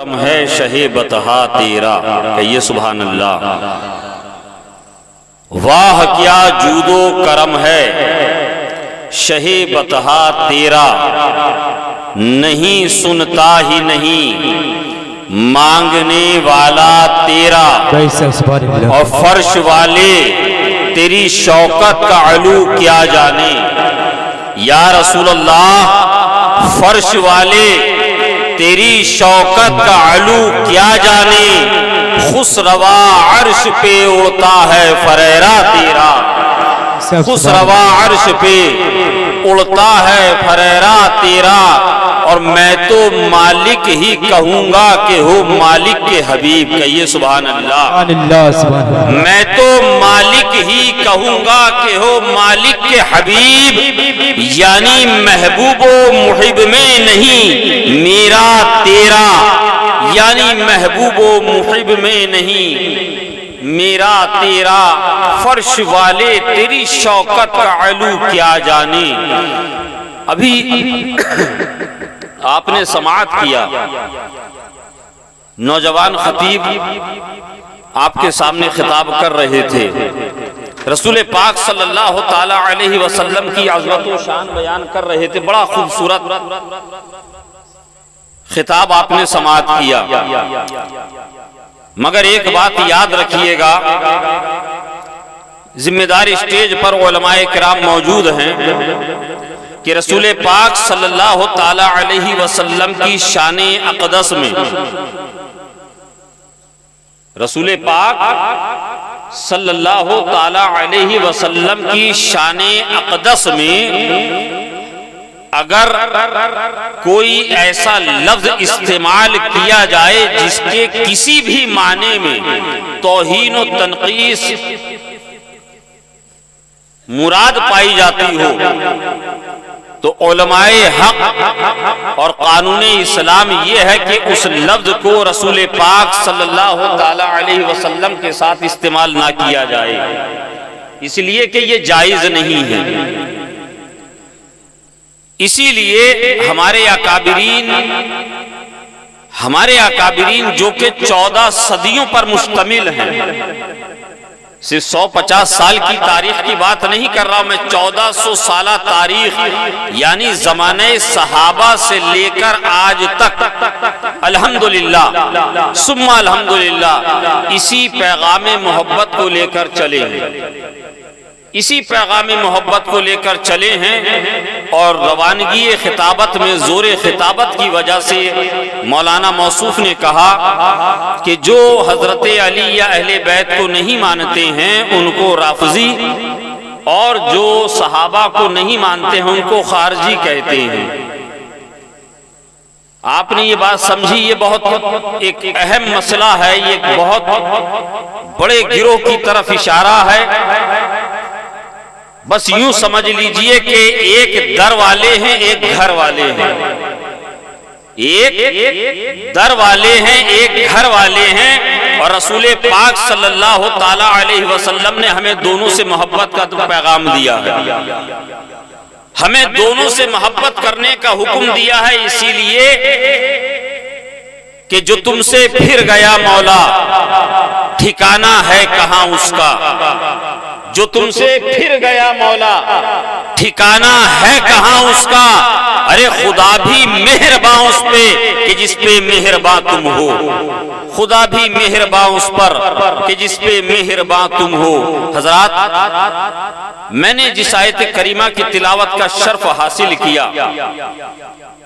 करम है शहे बतहा तेरा, कहिए सुभान अल्लाह। वाह क्या जूदो करम है शहे बतहा तेरा, नहीं सुनता ही नहीं मांगने वाला तेरा। और फर्श वाले तेरी शौकत का अलू क्या जाने, या रसूल अल्लाह फर्श वाले तेरी शौकत का अलू क्या जाने, खुसरवा अर्श पे उड़ता है फरेरा तेरा, खुसरवा अर्श पे उड़ता है फरेरा तेरा। और मैं तो मालिक ही कहूंगा कि हो मालिक के हबीब, कहिए सुभान अल्लाह। मैं तो मालिक ही कहूंगा कि हो मालिक के हबीब, यानी महबूबो मुहिब में नहीं मेरा तेरा, यानी महबूबो मुहिब में नहीं मेरा तेरा। फर्श वाले तेरी शौकत का अलू क्या जाने। अभी आपने समाअत किया, नौजवान खतीब आपके सामने खिताब कर रहे थे, रसूल पाक सल्लल्लाहु ताला अलैहि वसल्लम की अज़मत व शान बयान कर रहे थे। बड़ा खूबसूरत खिताब आपने समाअत किया, मगर एक बात याद रखिएगा, जिम्मेदार स्टेज पर उलमाए किराम मौजूद हैं कि रसूल पाक सल्लल्लाहु ताला अलैहि वसल्लम की शान अक़दस में, रसूल पाक सल्लल्लाहु ताला अलैहि वसल्लम की शान अक़दस में अगर कोई ऐसा लफ्ज इस्तेमाल किया जाए जिसके किसी भी माने में तौहीन और तनकीस मुराद पाई जाती हो, तो उलमाए हक और कानून इस्लाम ये है कि उस लफ्ज को रसूल पाक सल्लल्लाहु ताला अलैहि वसल्लम के साथ इस्तेमाल ना किया जाए, इसलिए कि ये जायज नहीं है। इसीलिए हमारे अकाबिरीन जो कि 14 सदियों पर मुश्तमिल हैं, सिर्फ 150 साल की तारीख की बात नहीं कर रहा हूं मैं, 1400 साला तारीख, यानी जमाने सहाबा से लेकर आज तक अल्हम्दुलिल्लाह सुम्मा अल्हम्दुलिल्लाह इसी पैगाम मोहब्बत को लेकर चले हैं, इसी पैगाम मोहब्बत को लेकर चले हैं। और रवानगी खिताबत में जोर खिताबत की वजह से मौलाना मौसूफ ने कहा कि जो हजरत अली या अहले बैत को नहीं मानते हैं उनको राफजी, और जो सहाबा को नहीं मानते हैं उनको खारजी कहते हैं। आपने ये बात समझी, ये बहुत एक अहम मसला है, ये बहुत बड़े गिरोह की तरफ इशारा है। बस यूं समझ लीजिए कि एक दर वाले हैं, एक घर वाले हैं, एक दर वाले हैं, एक घर वाले हैं। और रसूल पाक सल्लल्लाहु ताला अलैहि वसल्लम ने हमें दोनों से मोहब्बत का पैगाम दिया है, हमें दोनों से मोहब्बत करने का हुक्म दिया है। इसीलिए कि जो तुमसे फिर गया मौला ठिकाना है कहां उसका, जो तुमसे फिर गया मौला ठिकाना है कहां उसका। अरे खुदा भी मेहरबान उस पे कि जिस पे मेहरबान तुम हो, खुदा भी मेहरबान उस पर कि जिस पे मेहरबान तुम हो। हजरात, मैंने जिस आयत करीमा की तिलावत का शर्फ हासिल किया,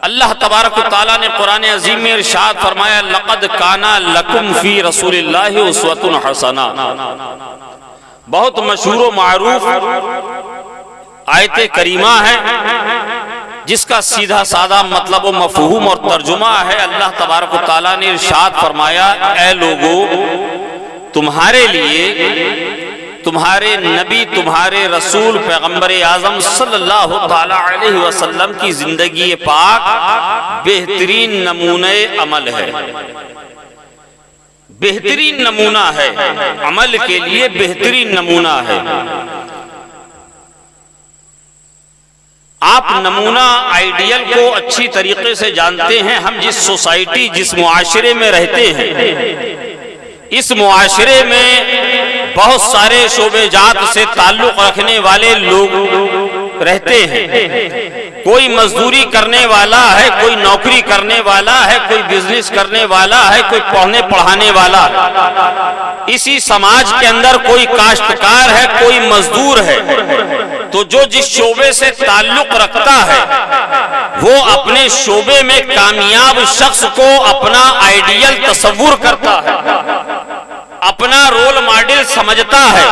अल्लाह तबारक व तआला ने कुरान अजीम में इरशाद फरमाया, लक़द काना लकुम फी रसूलिल्लाहि उस्वतुन हसना। बहुत मशहूर व मारूफ आयत करीमा है जिसका सीधा साधा मतलब व मफहूम और तर्जुमा है। अल्लाह तबारक व तआला ने इरशाद फरमाया, ऐ लोगो, तुम्हारे लिए तुम्हारे नबी, तुम्हारे रसूल पैगंबर आजम सल्लल्लाहु ताला अलैहि वसल्लम की जिंदगी पाक बेहतरीन नमूने अमल है, बेहतरीन नमूना है, अमल के लिए बेहतरीन नमूना है। आप नमूना आइडियल को अच्छी तरीके से जानते हैं। हम जिस सोसाइटी, जिस मुआशरे में रहते हैं, इस मुआशरे में बहुत सारे शोबेजात से ताल्लुक रखने वाले लोग रहते हैं। कोई मजदूरी करने वाला है, कोई नौकरी करने वाला है, कोई बिजनेस करने वाला है, कोई पढ़ने पढ़ाने वाला है। इसी समाज के अंदर कोई काश्तकार है, कोई मजदूर है। तो जो जिस शोबे से ताल्लुक रखता है वो अपने शोबे में कामयाब शख्स को अपना आइडियल तस्वुर करता है, अपना रोल मॉडल समझता है,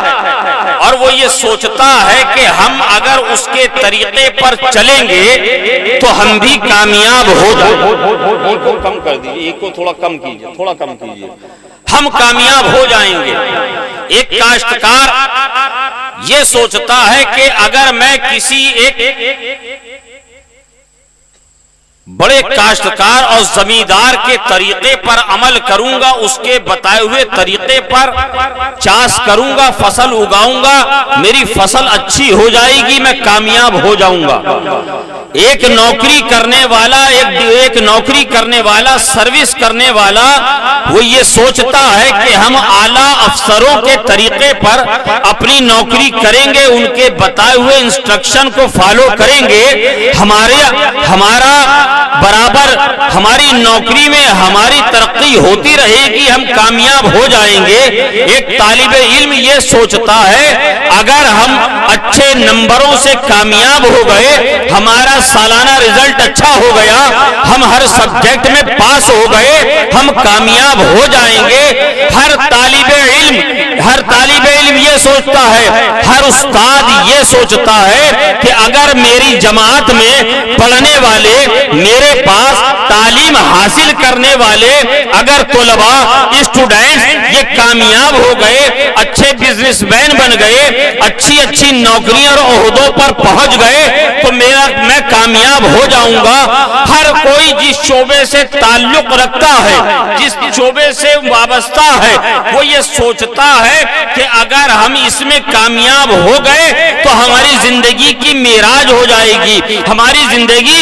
और वो ये सोचता है कि हम अगर उसके तरीके पर चलेंगे तो हम भी कामयाब हो जाएंगे। एक को कम कर दीजिए, एक को थोड़ा कम कीजिए, थोड़ा कम कीजिए। हम कामयाब हो जाएंगे। एक काश्तकार ये सोचता है कि अगर मैं किसी एक बड़े काश्तकार और जमींदार के तरीके पर अमल करूंगा, उसके बताए हुए तरीके पर चाष करूंगा, फसल उगाऊंगा, मेरी फसल अच्छी हो जाएगी, मैं कामयाब हो जाऊंगा। एक नौकरी करने वाला, एक नौकरी करने वाला, सर्विस करने वाला, वो ये सोचता है कि हम आला अफसरों के तरीके पर अपनी नौकरी करेंगे, उनके बताए हुए इंस्ट्रक्शन को फॉलो करेंगे, हमारा बराबर हमारी नौकरी में हमारी तरक्की होती रहेगी, हम कामयाब हो जाएंगे। एक तालिबे इल्म ये सोचता है अगर हम अच्छे नंबरों से कामयाब हो गए, हमारा सालाना रिजल्ट अच्छा हो गया, हम हर सब्जेक्ट में पास हो गए, हम कामयाब हो जाएंगे। हर तालिबे इल्म ये सोचता है, हर उस्ताद ये सोचता है कि अगर मेरी जमात में पढ़ने वाले, मेरे पास तालीम हासिल करने वाले अगर तलबा, स्टूडेंट्स ये कामयाब हो गए, अच्छे बिजनेसमैन बन गए, अच्छी अच्छी नौकरियों और ओहदों पर पहुंच गए, तो मैं कामयाब हो जाऊंगा। हर कोई जिस शोबे से ताल्लुक रखता है, जिस शोबे से वाबस्ता है, वो ये सोचता है कि अगर हम इसमें कामयाब हो गए तो हमारी जिंदगी की मेराज हो जाएगी, हमारी जिंदगी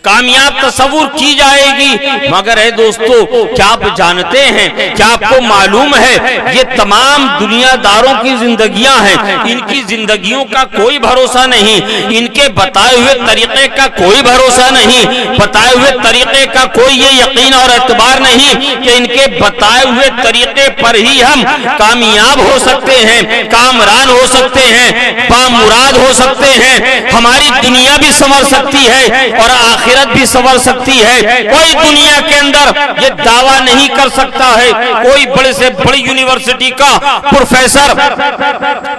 कामयाब तस्वुर की जाएगी। मगर है दोस्तों, क्या आप जानते हैं, क्या आपको मालूम है, ये तमाम दुनियादारों की जिंदगियां हैं, इनकी जिंदगियों का कोई भरोसा नहीं, इनके बताए हुए तरीके का कोई भरोसा नहीं, बताए हुए तरीके का कोई ये यकीन और एतबार नहीं कि इनके बताए हुए तरीके पर ही हम कामयाब हो सकते हैं, कामरान हो सकते हैं, बामुराद हो सकते हैं, हमारी दुनिया भी संवर सकती है और आखिर भी संवर सकती है। कोई दुनिया के अंदर ये दावा नहीं कर सकता है, कोई बड़े से बड़ी यूनिवर्सिटी का प्रोफेसर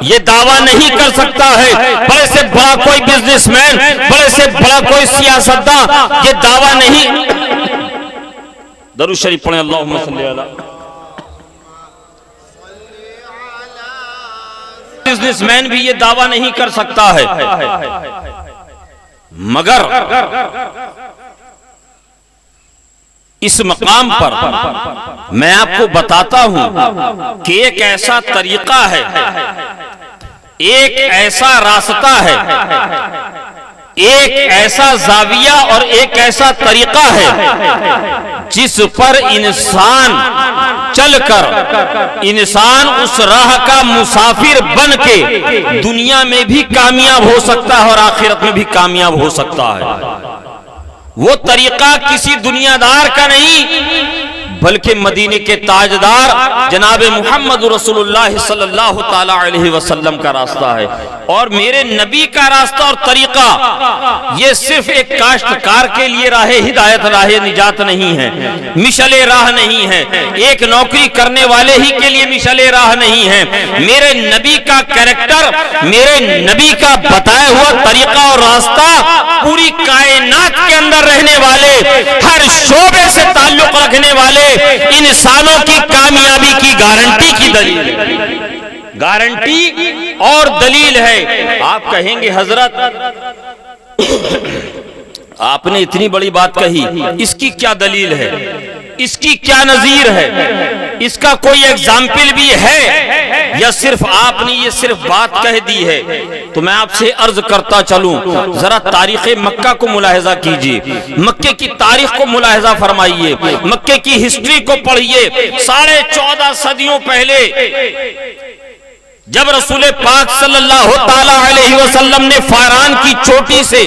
ये दावा नहीं कर सकता है, बड़े से बड़ा कोई बिजनेसमैन, बड़े से बड़ा कोई सियासतदान ये दावा नहीं। दरूद शरीफ पढ़ें, अल्लाहुम्मा सल्ली अला। बिजनेसमैन भी ये दावा नहीं कर सकता है। मगर इस मकाम पर मैं आपको बताता हूं कि एक ऐसा तरीका है, एक ऐसा रास्ता है, एक ऐसा जाविया और एक ऐसा तरीका है जिस पर इंसान चलकर, इंसान उस राह का मुसाफिर बन के दुनिया में भी कामयाब हो सकता है और आखिरत में भी कामयाब हो सकता है। वो तरीका किसी दुनियादार का नहीं, बल्कि मदीने के ताजदार जनाब मोहम्मद रसूलुल्लाह सल्लल्लाहु ताला अलैहि वसल्लम का रास्ता है। और मेरे नबी का रास्ता और तरीका ये सिर्फ एक काश्तकार के लिए राह हिदायत, राह निजात नहीं है, मिशले राह नहीं है, एक नौकरी करने वाले ही के लिए मिशले राह नहीं है। मेरे नबी का कैरेक्टर, मेरे नबी का बताया हुआ तरीका और रास्ता पूरी कायनात के अंदर रहने वाले, हर शोबे से ताल्लुक रखने वाले इंसानों की कामयाबी की गारंटी की दलील, गारंटी और दलील है। आप कहेंगे हजरत आपने इतनी बड़ी बात कही, इसकी क्या दलील है, इसकी क्या नजीर है, इसका कोई एग्जाम्पल भी है? या सिर्फ आपने ये सिर्फ बात कह दी है? तो मैं आपसे अर्ज करता चलूं, जरा तारीख मक्का को मुलाहिजा कीजिए, मक्के की तारीख को मुलाहिजा फरमाइए, मक्के की हिस्ट्री को पढ़िए। 14.5 सदियों पहले जब रसूल पाक सल्लल्लाहु ताला अलैहि वसल्लम ने फारान की चोटी से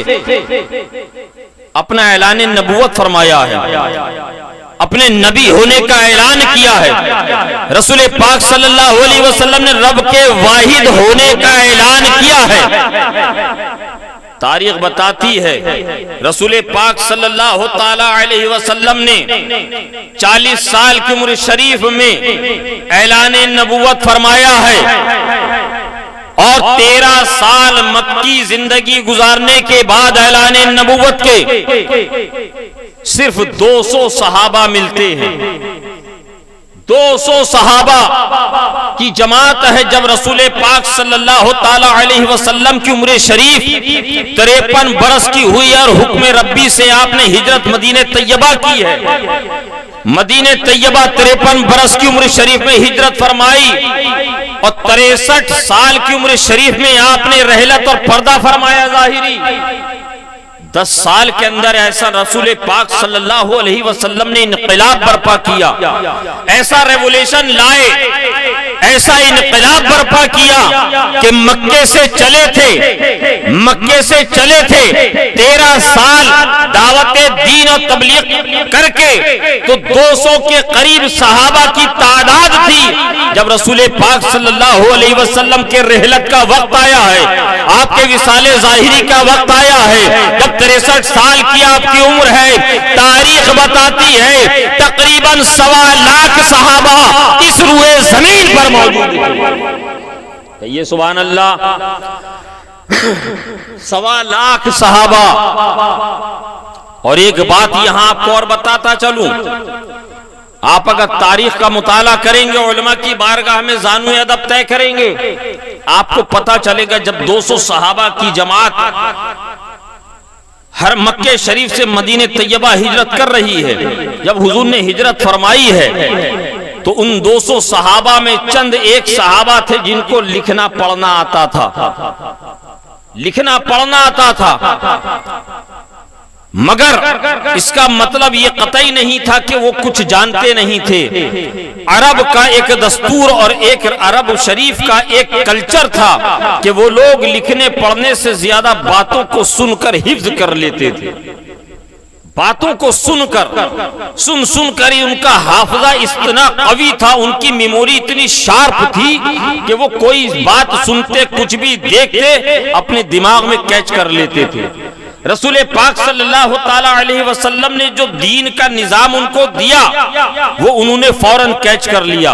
अपना ऐलान नबुव्वत फरमाया है, अपने नबी होने का ऐलान किया है, रसूल पाक सल्लल्लाहु अलैहि वसल्लम ने रब के वाहिद होने का ऐलान किया है। तारीख बताती है रसूल पाक सल्लल्लाहु ताला अलैहि वसल्लम ने 40 साल की उम्र शरीफ में ऐलान नबुव्वत फरमाया है और 13 साल मक्की जिंदगी गुजारने के बाद ऐलान नबुव्वत के सिर्फ 200 सहाबा मिलते हैं। 200 सहाबा की जमात है। जब रसूल पाक सल्लल्लाहु ताला अलैहि वसल्लम की उम्र शरीफ 53 बरस की हुई और हुक्म रब्बी से आपने हिजरत मदीने तैयबा की है। मदीने तैयबा 53 बरस की उम्र शरीफ में हिजरत फरमाई और 63 साल की उम्र शरीफ में आपने रहलत और पर्दा फरमाया जाहिरी। 10 साल के अंदर ऐसा रसूल पाक सल्लल्लाहु अलैहि वसल्लम ने इनकलाब बर्पा किया, ऐसा रेवोल्यूशन लाए, ऐसा इनकलाब बर्पा किया कि मक्के से चले थे 13 साल दावत दीन और तबलीग करके तो 200 के करीब सहाबा की तादाद थी। जब रसूल पाक सल्लल्लाहु अलैहि वसल्लम के रहलत का वक्त आया है, आपके विसाले जाहिरी का वक्त आया है, जब 63 साल की आपकी उम्र है, तारीख बताती है तकरीबन 1.25 लाख सहाबा इस रुए जमीन पर मौजूद है। ये सुभान अल्लाह, 1.25 लाख सहाबा। और एक बात यहां आपको और बताता चलूं, आप अगर तारीख का मुताला करेंगे, उलमा की बारगाह में जानू अदब तय करेंगे, आपको पता चलेगा जब 200 सहाबा की जमात हर मक्के शरीफ से मदीने तैयबा हिजरत कर रही है, जब हुजूर ने हिजरत फरमाई है तो उन 200 सहाबा में चंद एक सहाबा थे जिनको लिखना पढ़ना आता था, मगर इसका मतलब ये कतई नहीं था कि वो कुछ जानते नहीं थे। अरब का एक दस्तूर और एक अरब शरीफ का एक कल्चर था कि वो लोग लिखने पढ़ने से ज्यादा बातों को सुनकर हिफ्ज कर लेते थे। बातों को सुनकर ही उनका हाफजा इतना कवी था, उनकी मेमोरी इतनी शार्प थी कि वो कोई बात सुनते, कुछ भी देखते, अपने दिमाग में कैच कर लेते थे। रसूल पाक सल्लल्लाहु ताला अलैहि वसल्लम ने जो दीन का निजाम उनको दिया वो उन्होंने फौरन कैच कर लिया।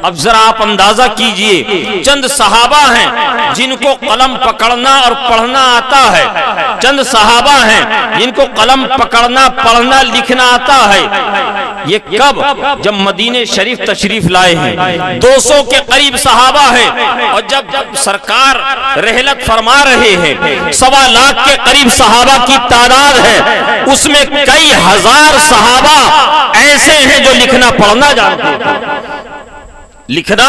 अब जरा आप अंदाजा कीजिए, चंद सहाबा हैं जिनको कलम पकड़ना और पढ़ना आता है, चंद सहाबा हैं जिनको कलम पकड़ना, पढ़ना, लिखना आता है। ये कब? जब मदीने शरीफ तशरीफ लाए हैं। 200 के करीब सहाबा है और जब सरकार रहलत फरमा रहे हैं, 1.25 लाख के करीब सहाबा की तादाद है, उसमें कई हजार सहाबा ऐसे हैं जो लिखना पढ़ना जानते थे, लिखना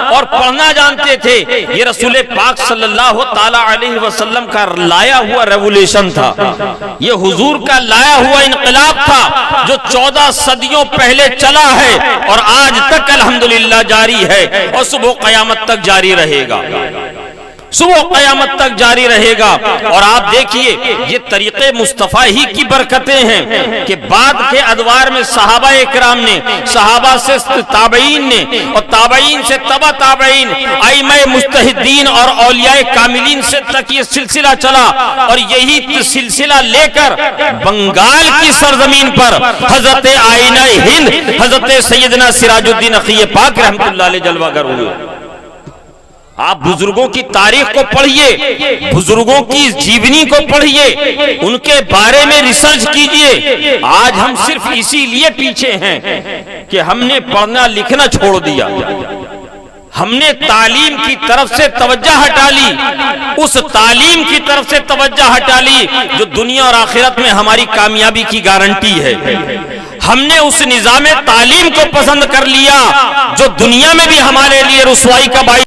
और पढ़ना जानते थे। ये रसूल पाक सल्लल्लाहु ताला अलैहि वसल्लम का लाया हुआ रेवोल्यूशन था, ये हुजूर का लाया हुआ इनकलाब था जो 14 सदियों पहले चला है और आज तक अल्हम्दुलिल्लाह जारी है और सुबह क़यामत तक जारी रहेगा, सुबह क़यामत तक जारी रहेगा। और आप देखिए ये तरीक़े मुस्तफ़ा ही की बरकतें हैं कि बाद के अदवार में सहाबा इकराम ने, सहाबा से ताबईन ने और ताबईन से तबा ताबईन, आइम्मा मुज्तहिदीन और औलियाए कामिलीन से तक ये सिलसिला चला और यही सिलसिला लेकर बंगाल की सरजमीन पर हजरत आईना हिंद हजरत सैयदना सिराजुद्दीन अखी पाक रहमतुल्लाह अलैह जलवागर हुए। आप बुजुर्गों की तारीख को पढ़िए, बुजुर्गों की जीवनी को पढ़िए, उनके बारे में रिसर्च कीजिए। आज हम सिर्फ इसीलिए पीछे हैं कि हमने पढ़ना लिखना छोड़ दिया, हमने तालीम की तरफ से तवज्जो हटा ली, उस तालीम की तरफ से तवज्जो हटा ली जो दुनिया और आखिरत में हमारी कामयाबी की गारंटी है। हमने उस निजाम तालीम को पसंद कर लिया जो दुनिया में भी हमारे लिए रुसवाई का बाइस